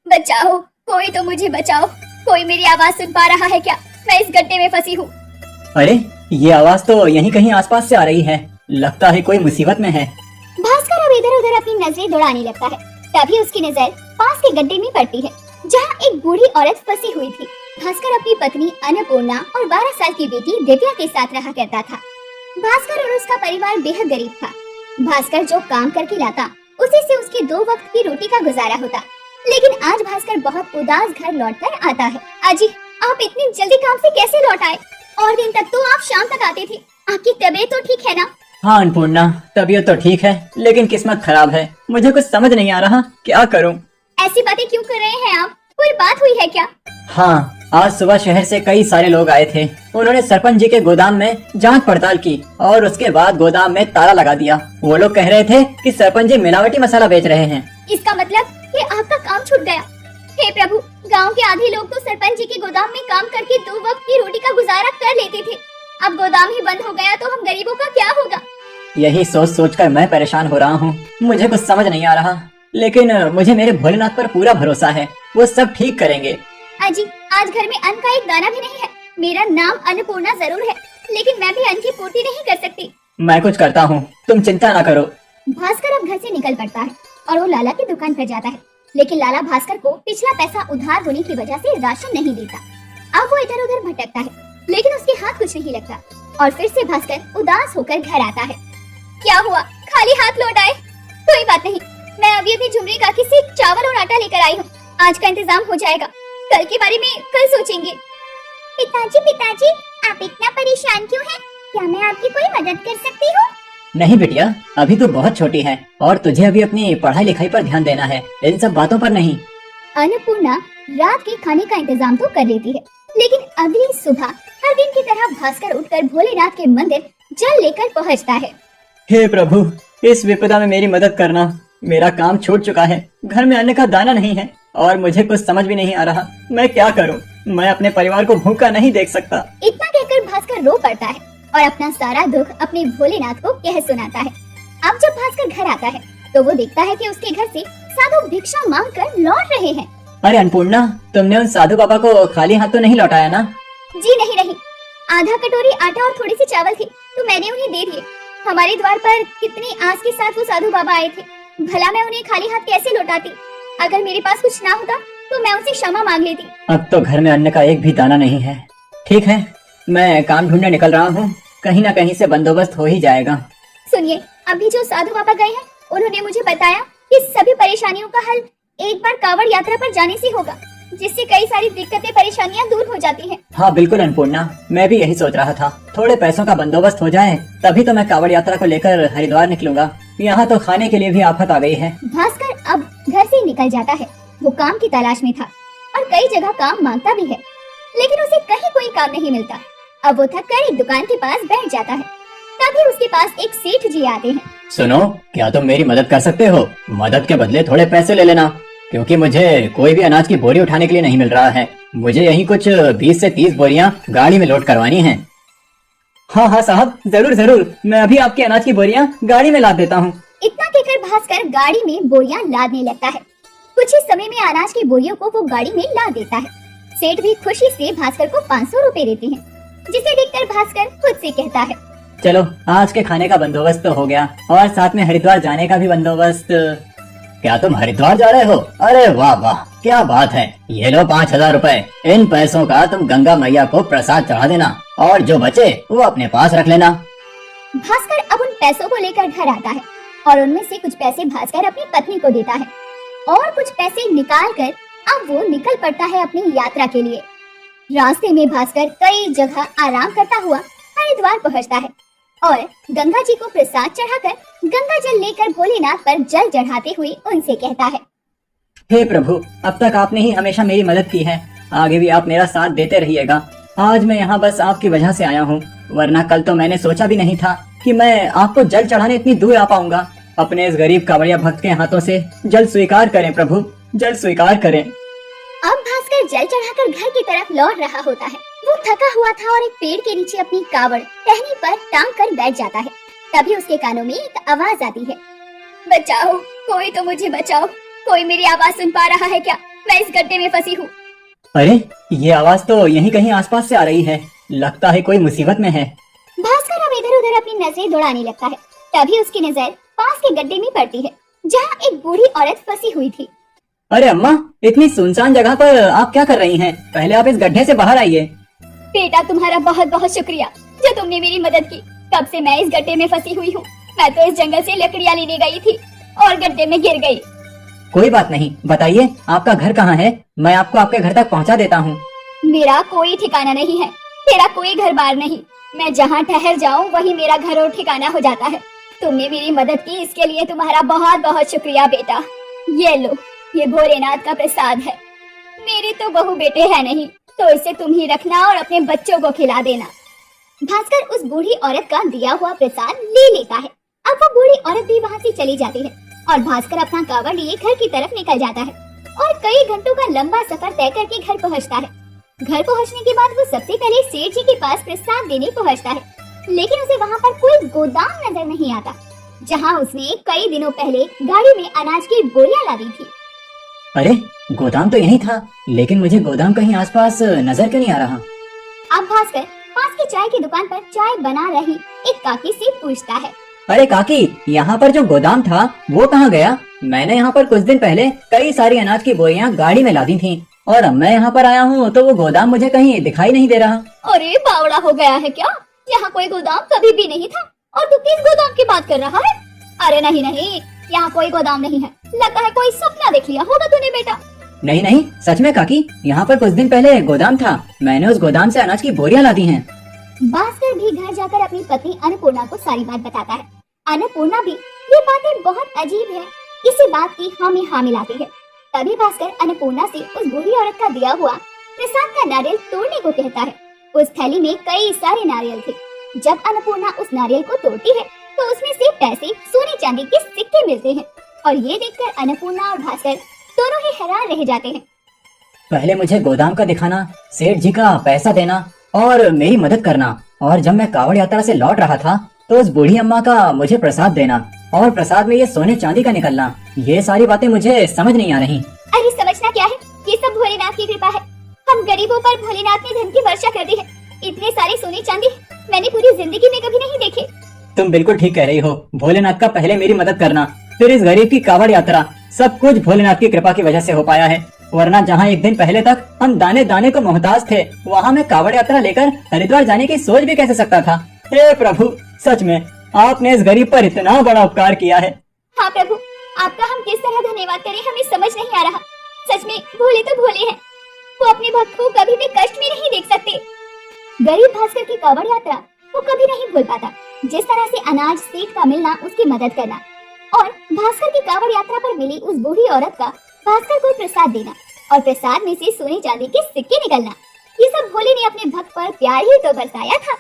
बचाओ, कोई तो मुझे बचाओ। कोई मेरी आवाज सुन पा रहा है क्या? मैं इस गड्ढे में फंसी हूँ। अरे, ये आवाज तो यहीं कहीं आसपास से आ रही है। लगता है कोई मुसीबत में है। भास्कर अब इधर उधर अपनी नजरें दौड़ाने लगता है। तभी उसकी नजर पास के गड्ढे में पड़ती है, जहाँ एक बूढ़ी औरत फंसी हुई थी। भास्कर अपनी पत्नी अन्नपूर्णा और 12 साल की बेटी दिव्या के साथ रहा करता था। भास्कर और उसका परिवार बेहद गरीब था। भास्कर जो काम करके लाता, उसी से उसकी 2 वक्त की रोटी का गुजारा होता। लेकिन आज भास्कर बहुत उदास घर लौटकर आता है। अजी, आप इतनी जल्दी काम से कैसे लौट आए? और दिन तक तो आप शाम तक आते थे। आपकी तबीयत तो ठीक है ना? हाँ अन्नपूर्णा, तबीयत तो ठीक है, लेकिन किस्मत खराब है। मुझे कुछ समझ नहीं आ रहा, क्या करूँ। ऐसी बातें क्यों कर रहे हैं आप? कोई बात हुई है क्या? हाँ, आज सुबह शहर से कई सारे लोग आए थे। उन्होंने सरपंच जी के गोदाम में जांच पड़ताल की और उसके बाद गोदाम में ताला लगा दिया। वो लोग कह रहे थे कि सरपंच जी मिलावटी मसाला बेच रहे हैं। इसका मतलब कि आपका काम छूट गया। हे प्रभु, गांव के आधे लोग तो सरपंच जी के गोदाम में काम करके 2 वक्त की रोटी का गुजारा कर लेते थे। अब गोदाम ही बंद हो गया तो हम गरीबों का क्या होगा? यही सोच सोच कर मैं परेशान हो रहा हूँ। मुझे कुछ समझ नहीं आ रहा, लेकिन मुझे मेरे भोलेनाथ पर पूरा भरोसा है, वो सब ठीक करेंगे। अजी, आज घर में अन्न का एक दाना भी नहीं है। मेरा नाम अन्नपूर्णा जरूर है, लेकिन मैं भी अन्न की पूर्ति नहीं कर सकती। मैं कुछ करता हूँ, तुम चिंता न करो। भास्कर अब घर से निकल पड़ता है और वो लाला की दुकान पर जाता है। लेकिन लाला भास्कर को पिछला पैसा उधार होने की वजह से राशन नहीं देता। अब वो इधर उधर भटकता है, लेकिन उसके हाथ कुछ नहीं लगता और फिर से भास्कर उदास होकर घर आता है। क्या हुआ, खाली हाथ लौट आए? कोई बात नहीं, मैं अभी अभी झुमरी काकी से चावल और आटा लेकर आई हूँ। आज का इंतजाम हो जाएगा, कल के बारे में कल सोचेंगे। पिताजी, आप इतना परेशान क्यों हैं? क्या मैं आपकी कोई मदद कर सकती हूँ? नहीं बिटिया, अभी तो बहुत छोटी है और तुझे अभी अपनी पढ़ाई लिखाई पर ध्यान देना है, इन सब बातों पर नहीं। अन्नपूर्णा रात के खाने का इंतजाम तो कर लेती है, लेकिन अगली सुबह हर दिन की तरह भास्कर उठकर भोलेनाथ के मंदिर जल लेकर पहुंचता है। हे प्रभु, इस विपदा में मेरी मदद करना। मेरा काम छूट चुका है, घर में अन्न का दाना नहीं है और मुझे कुछ समझ भी नहीं आ रहा, मैं क्या करूं? मैं अपने परिवार को भूखा नहीं देख सकता। इतना कहकर भास्कर रो पड़ता है और अपना सारा दुख अपने भोलेनाथ को कह सुनाता है। अब जब भास्कर घर आता है तो वो देखता है कि उसके घर से साधु भिक्षा मांग कर लौट रहे हैं। अरे अन्नपूर्णा, तुमने उन साधु बाबा को खाली हाथ तो नहीं लौटाया ना? जी नहीं, आधा कटोरी आटा और थोड़ी सी चावल थी तो मैंने उन्हें दे दिए। हमारे द्वार पर कितनी आस के साथ वो साधु बाबा आए थे, भला मैं उन्हें खाली हाथ कैसे लौटाती? अगर मेरे पास कुछ ना होता तो मैं उनसे क्षमा मांग लेती। अब तो घर में अन्न का एक भी दाना नहीं है। ठीक है, मैं काम ढूंढने निकल रहा हूँ, कहीं न कहीं से बंदोबस्त हो ही जाएगा। सुनिए, अभी जो साधु बाबा गए हैं उन्होंने मुझे बताया कि सभी परेशानियों का हल एक बार कांवड़ यात्रा पर जाने से होगा, जिससे कई सारी दिक्कतें परेशानियां दूर हो जाती हैं। हाँ बिल्कुल अन्नपूर्णा, मैं भी यही सोच रहा था। थोड़े पैसों का बंदोबस्त हो जाए तभी तो मैं कांवड़ यात्रा को लेकर हरिद्वार निकलूंगा। यहाँ तो खाने के लिए भी आफत आ गई है। भास्कर अब घर से निकल जाता है। वो काम की तलाश में था और कई जगह काम मांगता भी है, लेकिन उसे कहीं कोई काम नहीं मिलता। अब वो थक कर एक दुकान के पास बैठ जाता है। तभी उसके पास एक सेठ जी आते हैं। सुनो, क्या तुम मेरी मदद कर सकते हो? मदद के बदले थोड़े पैसे ले लेना, क्योंकि मुझे कोई भी अनाज की बोरी उठाने के लिए नहीं मिल रहा है। मुझे यही कुछ 20 से 30 बोरियां गाड़ी में लोड करवानी हैं। हाँ हाँ साहब, जरूर जरूर, मैं अभी आपकी अनाज की बोरियां गाड़ी में लाद देता हूँ। इतना कहकर भास्कर गाड़ी में बोरियां लादने लगता है। कुछ ही समय में अनाज की बोरियों को वो गाड़ी में लाद देता है। सेठ भी खुशी से भास्कर को 500 रुपए देते हैं, जिसे देखकर भास्कर खुद से कहता है, चलो आज के खाने का बंदोबस्त तो हो गया और साथ में हरिद्वार जाने का भी बंदोबस्त। क्या तुम हरिद्वार जा रहे हो? अरे वाह वाह, क्या बात है। ये लो 5000 रुपए। इन पैसों का तुम गंगा मैया को प्रसाद चढ़ा देना और जो बचे वो अपने पास रख लेना। भास्कर अब उन पैसों को लेकर घर आता है और उनमें से कुछ पैसे भास्कर अपनी पत्नी को देता है और कुछ पैसे निकाल कर अब वो निकल पड़ता है अपनी यात्रा के लिए। रास्ते में भास्कर कई जगह आराम करता हुआ हरिद्वार पहुंचता है और गंगा जी को प्रसाद चढ़ाकर गंगा जल लेकर भोलेनाथ पर जल चढ़ाते हुए उनसे कहता है, हे प्रभु, अब तक आपने ही हमेशा मेरी मदद की है, आगे भी आप मेरा साथ देते रहिएगा। आज मैं यहाँ बस आपकी वजह से आया हूँ, वरना कल तो मैंने सोचा भी नहीं था कि मैं आपको जल चढ़ाने इतनी दूर आ पाऊंगा। अपने इस गरीब कांवड़िया भक्त के हाथों से जल स्वीकार करें प्रभु, जल स्वीकार करें। अब भास्कर जल चढ़ाकर घर की तरफ लौट रहा होता है। वो थका हुआ था और एक पेड़ के नीचे अपनी कावड़ टहनी पर टांग कर बैठ जाता है। तभी उसके कानों में एक आवाज आती है, बचाओ, कोई तो मुझे बचाओ। कोई मेरी आवाज सुन पा रहा है क्या? मैं इस गड्ढे में फंसी हूँ। अरे ये आवाज तो यहीं कहीं आसपास से आ रही है, लगता है कोई मुसीबत में है। भास्कर अब इधर उधर अपनी नजरें दौड़ाने लगता है। तभी उसकी नजर पास के गड्ढे में पड़ती है, जहाँ एक बूढ़ी औरत फंसी हुई थी। अरे अम्मा, इतनी सुनसान जगह पर आप क्या कर रही हैं? पहले आप इस गड्ढे से बाहर आइए। बेटा, तुम्हारा बहुत बहुत शुक्रिया जो तुमने मेरी मदद की। कब से मैं इस गड्ढे में फंसी हुई हूँ। मैं तो इस जंगल से लकड़ियाँ लेने गई थी और गड्ढे में गिर गई। कोई बात नहीं, बताइए आपका घर कहाँ है? मैं आपको आपके घर तक पहुँचा देता हूँ। मेरा कोई ठिकाना नहीं है, मेरा कोई घर बार नहीं। मैं जहाँ ठहर जाऊँ वही मेरा घर और ठिकाना हो जाता है। तुमने मेरी मदद की, इसके लिए तुम्हारा बहुत बहुत शुक्रिया बेटा। ये लो, ये भोलेनाथ का प्रसाद है। मेरे तो बहू बेटे है नहीं, तो इसे तुम ही रखना और अपने बच्चों को खिला देना। भास्कर उस बूढ़ी औरत का दिया हुआ प्रसाद ले लेता है। अब वो बूढ़ी औरत भी वहाँ से चली जाती है और भास्कर अपना कावड़ लिए घर की तरफ निकल जाता है और कई घंटों का लंबा सफर तय करके घर पहुँचता है। घर पहुँचने के बाद वो सबसे पहले सेठ जी के पास प्रसाद देने पहुँचता है, लेकिन उसे वहाँ पर कोई गोदाम नजर नहीं आता, जहाँ उसने कई दिनों पहले गाड़ी में अनाज की बोरियां लादी थी। अरे गोदाम तो यही था, लेकिन मुझे गोदाम कहीं आसपास नजर क्यों नहीं आ रहा? अब भास्कर पास की चाय की दुकान पर चाय बना रही एक काकी से पूछता है। अरे काकी, यहाँ पर जो गोदाम था वो कहाँ गया? मैंने यहाँ पर कुछ दिन पहले कई सारी अनाज की बोरियां गाड़ी में लादी थी और अब मैं यहाँ पर आया हूँ तो वो गोदाम मुझे कहीं दिखाई नहीं दे रहा। अरे बावड़ा हो गया है क्या? यहाँ कोई गोदाम कभी भी नहीं था और तू किस गोदाम की बात कर रहा है? अरे नहीं नहीं, यहाँ कोई गोदाम नहीं है, लगता है कोई सपना देख लिया होगा तूने बेटा। नहीं नहीं, सच में काकी, यहाँ पर कुछ दिन पहले गोदाम था, मैंने उस गोदाम से अनाज की बोरियां लादी हैं। भास्कर भी घर जाकर अपनी पत्नी अन्नपूर्णा को सारी बात बताता है। अन्नपूर्णा भी ये बातें बहुत अजीब है, इसी बात की हाँ में हाँ मिलाती है। तभी भास्कर अन्नपूर्णा से उस बूढ़ी औरत का दिया हुआ प्रसाद का नारियल तोड़ने को कहता है। उस थैली में कई सारे नारियल थे। जब अन्नपूर्णा उस नारियल को तोड़ती है तो उसमें से पैसे, सोने चांदी के सिक्के मिलते हैं और ये देखकर अन्नपूर्णा और भास्कर दोनों ही हैरान रह जाते हैं। पहले मुझे गोदाम का दिखाना, सेठ जी का पैसा देना और मेरी मदद करना, और जब मैं कावड़ यात्रा से लौट रहा था तो उस बूढ़ी अम्मा का मुझे प्रसाद देना और प्रसाद में ये सोने चांदी का निकलना, ये सारी बातें मुझे समझ नहीं आ रही। अरे समझना क्या है, ये सब भोलेनाथ की कृपा है। हम गरीबों पर भोलेनाथ ने धन की वर्षा कर दी है। इतने सारे सोने चांदी मैंने पूरी जिंदगी में कभी नहीं देखे। तुम बिल्कुल ठीक कह रही हो। भोलेनाथ का पहले मेरी मदद करना, फिर इस गरीब की कावड़ यात्रा, सब कुछ भोलेनाथ की कृपा की वजह से हो पाया है। वरना जहाँ एक दिन पहले तक हम दाने दाने को मोहताज थे, वहाँ मैं कावड़ यात्रा लेकर हरिद्वार जाने की सोच भी कैसे सकता था। हे प्रभु, सच में आपने इस गरीब पर इतना बड़ा उपकार किया है। हाँ प्रभु, आपका हम किस तरह धन्यवाद करें हमें समझ नहीं आ रहा। सच में भोले तो भोले हैं, वो अपने भक्त को कभी भी कष्ट में नहीं देख सकते। गरीब भास्कर की कावड़ यात्रा वो कभी नहीं भूल पाता। जिस तरह से अनाज सेठ का मिलना, उसकी मदद करना और भास्कर की कावड़ यात्रा पर मिली उस बूढ़ी औरत का भास्कर को प्रसाद देना और प्रसाद में से सोने चांदी के सिक्के निकलना, ये सब भोले ने अपने भक्त पर प्यार ही तो बरसाया था।